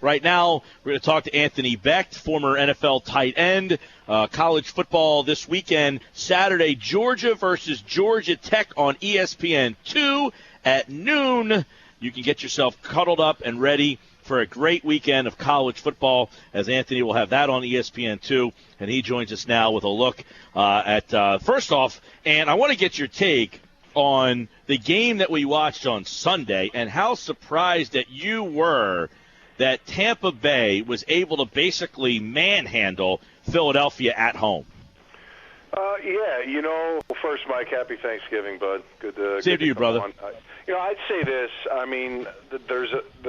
Right now, we're going to talk to Anthony Becht, former NFL tight end. College football this weekend, Saturday, Georgia versus Georgia Tech on ESPN 2 at noon. You can get yourself cuddled up and ready for a great weekend of college football, as Anthony will have that on ESPN 2, and he joins us now with a look at first off, and I want to get your take on the game that we watched on Sunday and how surprised that you were that Tampa Bay was able to basically manhandle Philadelphia at home. First, Mike, happy Thanksgiving, bud. Good to you, brother. I'd say this. I mean, the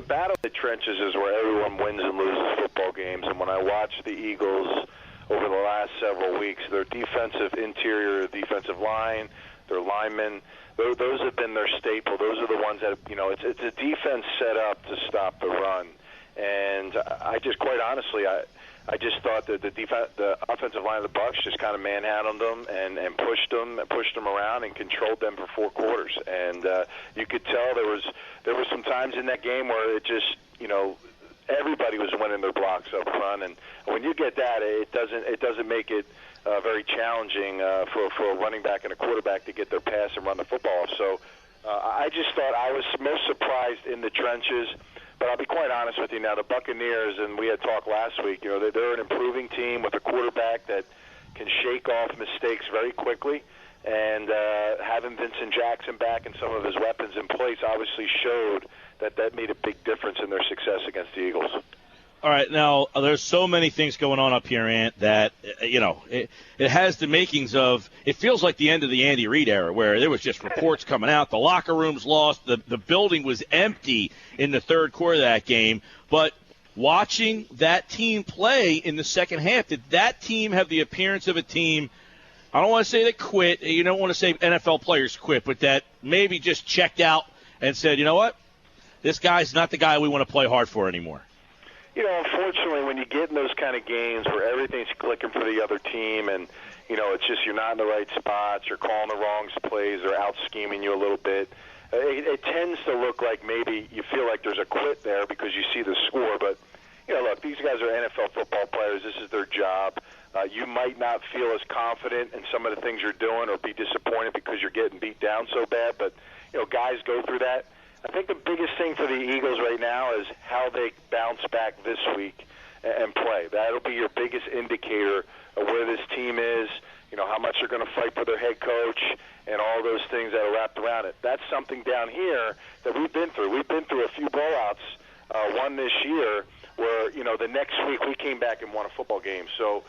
battle of the trenches is where everyone wins and loses football games. And when I watch the Eagles over the last several weeks, their defensive line, their linemen, those have been their staple. Those are the ones that, it's a defense set up to stop the run. And I just, quite honestly, I just thought that the offensive line of the Bucs just kind of manhandled them and pushed them around and controlled them for 4 quarters. And you could tell there was some times in that game where it just, everybody was winning their blocks up front. And when you get that, it doesn't make it very challenging for a running back and a quarterback to get their pass and run the football. So I just thought I was most surprised in the trenches. But I'll be quite honest with you now, the Buccaneers, and we had talked last week, they're an improving team with a quarterback that can shake off mistakes very quickly. And having Vincent Jackson back and some of his weapons in place obviously showed that made a big difference in their success against the Eagles. All right, now, there's so many things going on up here, Ant, that, it has the makings of, it feels like the end of the Andy Reid era, where there was just reports coming out. The locker room's lost. The building was empty in the third quarter of that game. But watching that team play in the second half, did that team have the appearance of a team, I don't want to say they quit, you don't want to say NFL players quit, but that maybe just checked out and said, you know what, this guy's not the guy we want to play hard for anymore? Unfortunately, when you get in those kind of games where everything's clicking for the other team and, it's just you're not in the right spots, you're calling the wrong plays, they're out-scheming you a little bit, it tends to look like maybe you feel like there's a quit there because you see the score. But, look, these guys are NFL football players. This is their job. You might not feel as confident in some of the things you're doing or be disappointed because you're getting beat down so bad. But, guys go through that. I think the biggest thing for the Eagles right now is how they bounce back this week and play. That'll be your biggest indicator of where this team is, how much they're going to fight for their head coach and all those things that are wrapped around it. That's something down here that we've been through. We've been through a few blowouts, one this year, where, the next week we came back and won a football game. So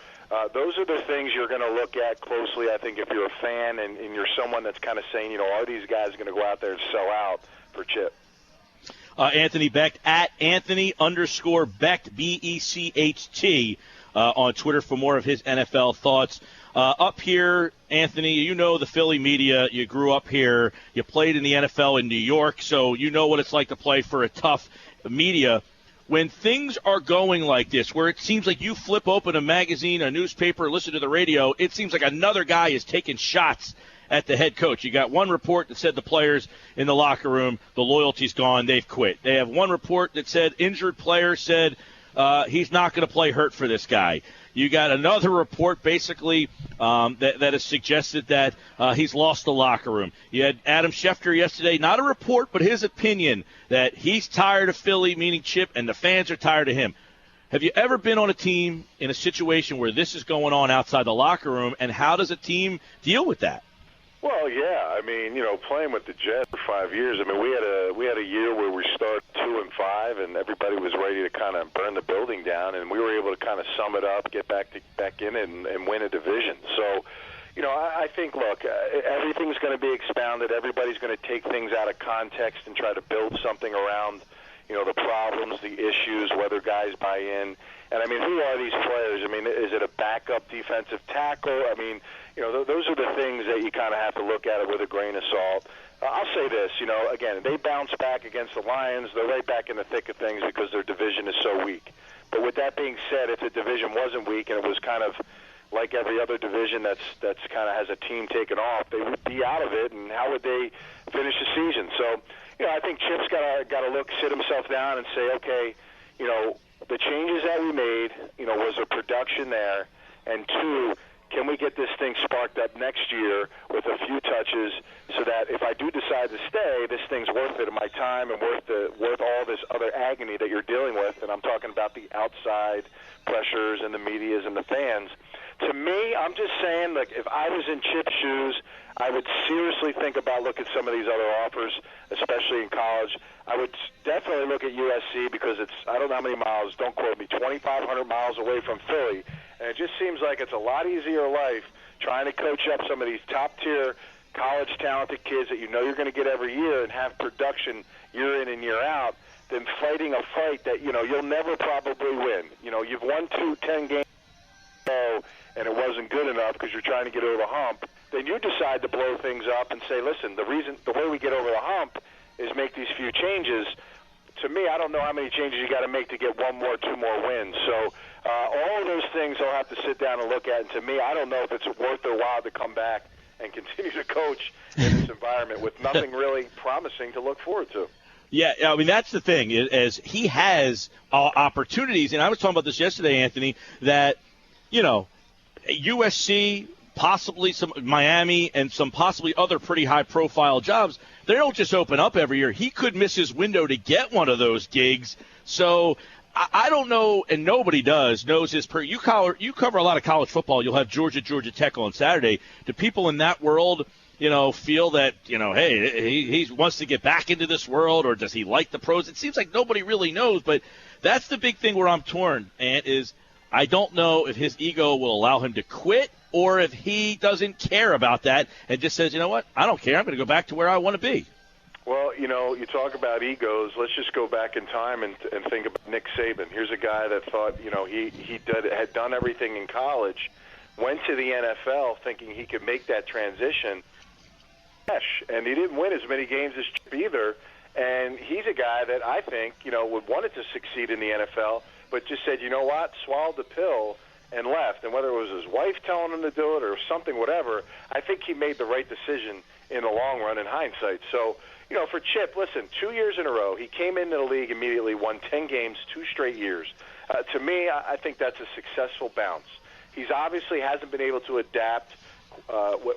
those are the things you're going to look at closely, I think, if you're a fan and you're someone that's kind of saying, are these guys going to go out there and sell out for Chip? Anthony Becht, at Anthony_Becht, B-E-C-H-T, on Twitter for more of his NFL thoughts. Up here, Anthony, the Philly media. You grew up here. You played in the NFL in New York, so you know what it's like to play for a tough media. When things are going like this, where it seems like you flip open a magazine, a newspaper, listen to the radio, it seems like another guy is taking shots at the head coach. You got one report that said the players in the locker room, the loyalty's gone, they've quit. They have one report that said injured player said he's not going to play hurt for this guy. You got another report basically that has suggested that he's lost the locker room. You had Adam Schefter yesterday, not a report, but his opinion that he's tired of Philly, meaning Chip, and the fans are tired of him. Have you ever been on a team in a situation where this is going on outside the locker room, and how does a team deal with that? Well, yeah. I mean, playing with the Jets for 5 years. I mean, we had a year where we started 2-5, and everybody was ready to kind of burn the building down, and we were able to kind of sum it up, get back in it, and win a division. So, I think, look, everything's going to be expounded. Everybody's going to take things out of context and try to build something around, the problems, the issues, whether guys buy in. And, I mean, who are these players? I mean, is it a backup defensive tackle? I mean, those are the things that you kind of have to look at it with a grain of salt. I'll say this, again, they bounce back against the Lions. They're right back in the thick of things because their division is so weak. But with that being said, if the division wasn't weak and it was kind of like every other division that's kind of has a team taken off, they would be out of it, and how would they finish the season? So, I think Chip's got to sit himself down and say, okay, the changes that we made, was there production there? And two, can we get this thing sparked up next year with a few touches so that if I do decide to stay, this thing's worth it in my time and worth all this other agony that you're dealing with? And I'm talking about the outside pressures and the medias and the fans. To me, I'm just saying, like, if I was in Chip's shoes, I would seriously think about looking at some of these other offers, especially in college. I would definitely look at USC because it's, I don't know how many miles, don't quote me, 2,500 miles away from Philly. And it just seems like it's a lot easier life trying to coach up some of these top-tier college talented kids that you know you're going to get every year and have production year in and year out than fighting a fight that, you'll never probably win. You've won 10 games and it wasn't good enough because you're trying to get over the hump. Then you decide to blow things up and say, listen, the way we get over the hump is make these few changes. To me, I don't know how many changes you got to make to get one more, two more wins. So all of those things I'll have to sit down and look at. And to me, I don't know if it's worth their while to come back and continue to coach in this environment with nothing really promising to look forward to. Yeah, I mean, that's the thing, is he has opportunities. And I was talking about this yesterday, Anthony, that, USC, possibly some Miami, and some possibly other pretty high-profile jobs, they don't just open up every year. He could miss his window to get one of those gigs. So I don't know, and nobody knows his you cover a lot of college football. You'll have Georgia Tech on Saturday. Do people in that world, feel that, hey, he wants to get back into this world, or does he like the pros? It seems like nobody really knows, but that's the big thing where I'm torn, Ant, is I don't know if his ego will allow him to quit or if he doesn't care about that and just says, you know what, I don't care. I'm going to go back to where I want to be. Well, you talk about egos. Let's just go back in time and think about Nick Saban. Here's a guy that thought, he had done everything in college, went to the NFL thinking he could make that transition, and he didn't win as many games as Chip either. And he's a guy that I think, would wanted to succeed in the NFL, but just said, you know what, swallowed the pill and left. And whether it was his wife telling him to do it or something, whatever, I think he made the right decision in the long run in hindsight. So, for Chip, listen, 2 years in a row, he came into the league immediately, won 10 games, 2 straight years. To me, I think that's a successful bounce. He's obviously hasn't been able to adapt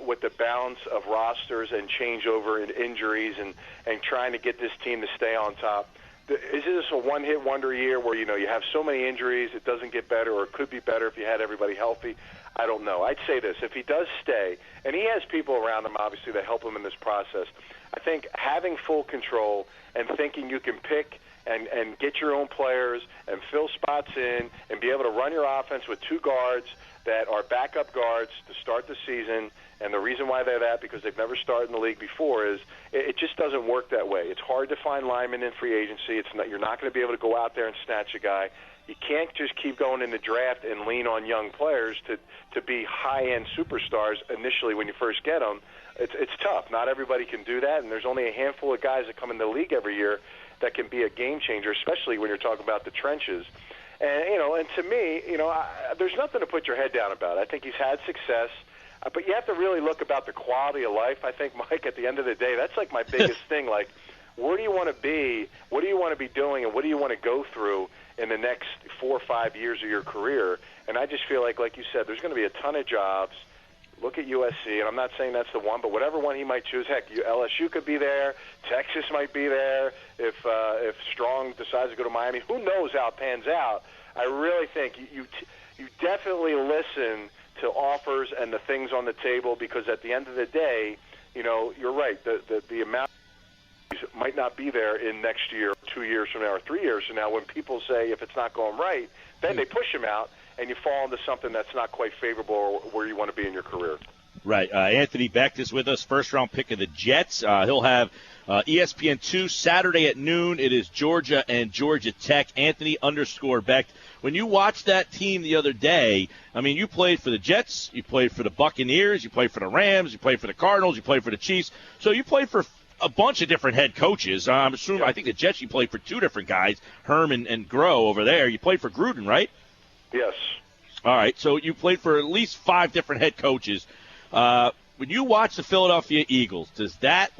with the balance of rosters and changeover and injuries and trying to get this team to stay on top. Is this a one-hit wonder year where, you have so many injuries it doesn't get better, or it could be better if you had everybody healthy? I don't know. I'd say this. If he does stay, and he has people around him, obviously, that help him in this process, I think having full control and thinking you can pick and get your own players and fill spots in and be able to run your offense with 2 guards that are backup guards to start the season. And the reason why they're that, because they've never started in the league before, is it just doesn't work that way. It's hard to find linemen in free agency. You're not going to be able to go out there and snatch a guy. You can't just keep going in the draft and lean on young players to be high-end superstars initially when you first get them. It's tough. Not everybody can do that, and there's only a handful of guys that come in the league every year that can be a game changer, especially when you're talking about the trenches. And, and to me, there's nothing to put your head down about. I think he's had success. But you have to really look about the quality of life. I think, Mike, at the end of the day, that's like my biggest thing. Like, where do you want to be? What do you want to be doing? And what do you want to go through in the next 4 or 5 years of your career? And I just feel like you said, there's going to be a ton of jobs. Look at USC, and I'm not saying that's the one, but whatever one he might choose, heck, LSU could be there. Texas might be there. If Strong decides to go to Miami, who knows how it pans out? I really think you definitely listen to offers and the things on the table, because at the end of the day, you're right. The amount might not be there in next year, 2 years from now, or 3 years from now, when people say if it's not going right, then they push him out, and you fall into something that's not quite favorable or where you want to be in your career. Right. Anthony Becht is with us, first-round pick of the Jets. He'll have ESPN 2 Saturday at noon. It is Georgia and Georgia Tech. Anthony_Becht. When you watched that team the other day, I mean, you played for the Jets, you played for the Buccaneers, you played for the Rams, you played for the Cardinals, you played for the Chiefs. So you played for a bunch of different head coaches. I'm assuming, I think the Jets, you played for 2 different guys, Herm and Groh over there. You played for Gruden, right? Yes. All right. So you played for at least 5 different head coaches. When you watch the Philadelphia Eagles, does that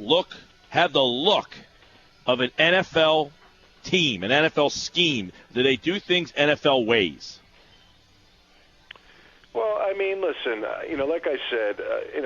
have the look of an NFL team, an NFL scheme? Do they do things NFL ways? Well, I mean, listen, like I said,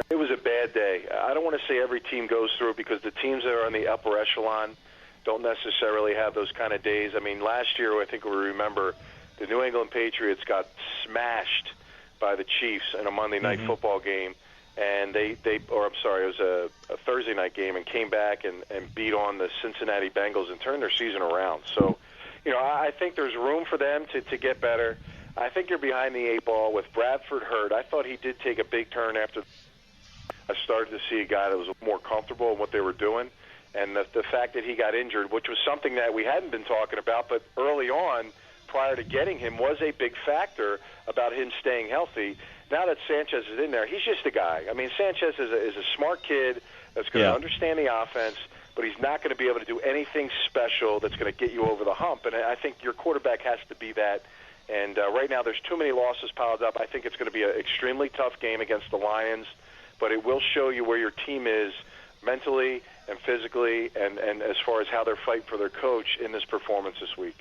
it was a bad day. I don't want to say every team goes through it because the teams that are in the upper echelon don't necessarily have those kind of days. I mean, last year, I think we remember, the New England Patriots got smashed by the Chiefs in a Monday night football game, and it was a Thursday night game, and came back and beat on the Cincinnati Bengals and turned their season around. So, I think there's room for them to get better. I think you're behind the eight ball with Bradford hurt. I thought he did take a big turn after I started to see a guy that was more comfortable in what they were doing. And the fact that he got injured, which was something that we hadn't been talking about, but early on, prior to getting him, was a big factor about him staying healthy. Now that Sanchez is in there, he's just a guy. I mean, Sanchez is a smart kid that's going to understand the offense, but he's not going to be able to do anything special that's going to get you over the hump. And I think your quarterback has to be that. And right now there's too many losses piled up. I think it's going to be an extremely tough game against the Lions, but it will show you where your team is mentally and physically and as far as how they're fighting for their coach in this performance this week.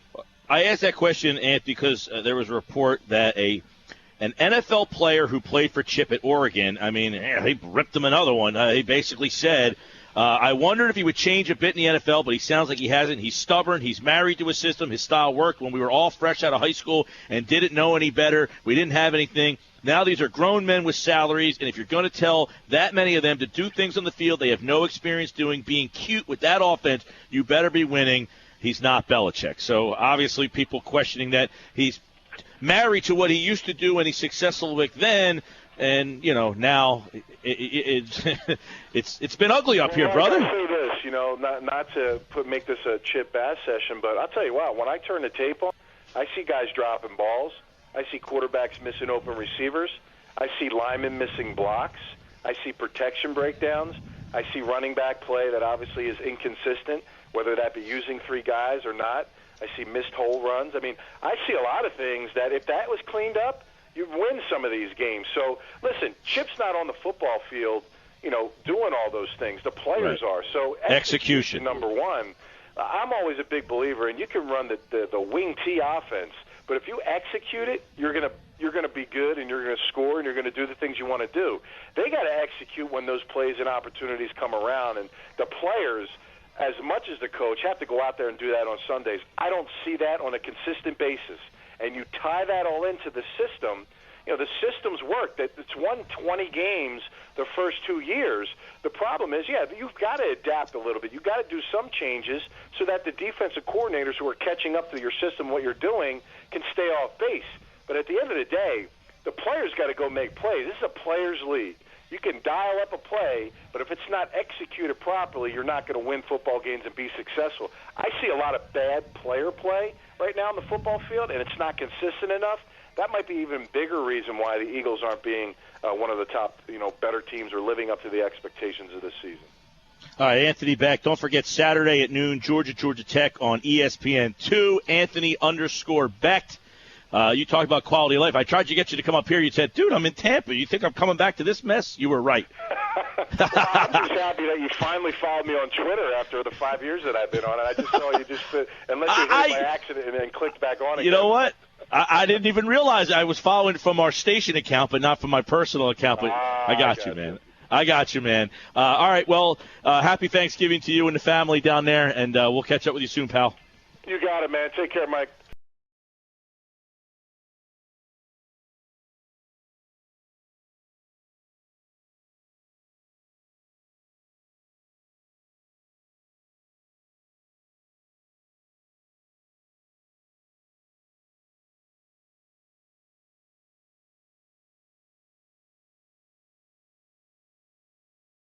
I asked that question, Ant, because there was a report that an NFL player who played for Chip at Oregon, I mean, he ripped him another one. He basically said, I wondered if he would change a bit in the NFL, but he sounds like he hasn't. He's stubborn. He's married to a system. His style worked when we were all fresh out of high school and didn't know any better. We didn't have anything. Now these are grown men with salaries, and if you're going to tell that many of them to do things on the field they have no experience doing, being cute with that offense, you better be winning. He's not Belichick. So obviously people questioning that he's married to what he used to do and he's successful with then. And, now it's been ugly up here, brother. I'll say this, not to make this a Chip Bass session, but I'll tell you what, when I turn the tape on, I see guys dropping balls. I see quarterbacks missing open receivers. I see linemen missing blocks. I see protection breakdowns. I see running back play that obviously is inconsistent, whether that be using three guys or not. I see missed hole runs. I mean, I see a lot of things that if that was cleaned up, you win some of these games. So, listen, Chip's not on the football field, doing all those things. The players are. So, execution, number one. I'm always a big believer, and you can run the wing T offense, but if you execute it, you're gonna be good, and you're gonna score, and you're gonna do the things you want to do. They got to execute when those plays and opportunities come around, and the players, as much as the coach, have to go out there and do that on Sundays. I don't see that on a consistent basis. And you tie that all into the system, the systems work. That it's won 20 games the first 2 years. The problem is, you've got to adapt a little bit. You've got to do some changes so that the defensive coordinators who are catching up to your system, what you're doing, can stay off base. But at the end of the day, the players got to go make plays. This is a players' league. You can dial up a play, but if it's not executed properly, you're not going to win football games and be successful. I see a lot of bad player play right now in the football field, and it's not consistent enough. That might be even bigger reason why the Eagles aren't being one of the top, better teams or living up to the expectations of this season. All right, Anthony Becht. Don't forget Saturday at noon, Georgia Tech on ESPN2. Anthony_Becht. You talked about quality of life. I tried to get you to come up here. You said, dude, I'm in Tampa. You think I'm coming back to this mess? You were right. Well, I'm just happy that you finally followed me on Twitter after the 5 years that I've been on it. I just saw you unless you hit by accident and then clicked back on again. You know what? I didn't even realize I was following from our station account, but not from my personal account. But I got you, man. I got you, man. All right, well, happy Thanksgiving to you and the family down there, and we'll catch up with you soon, pal. You got it, man. Take care, Mike.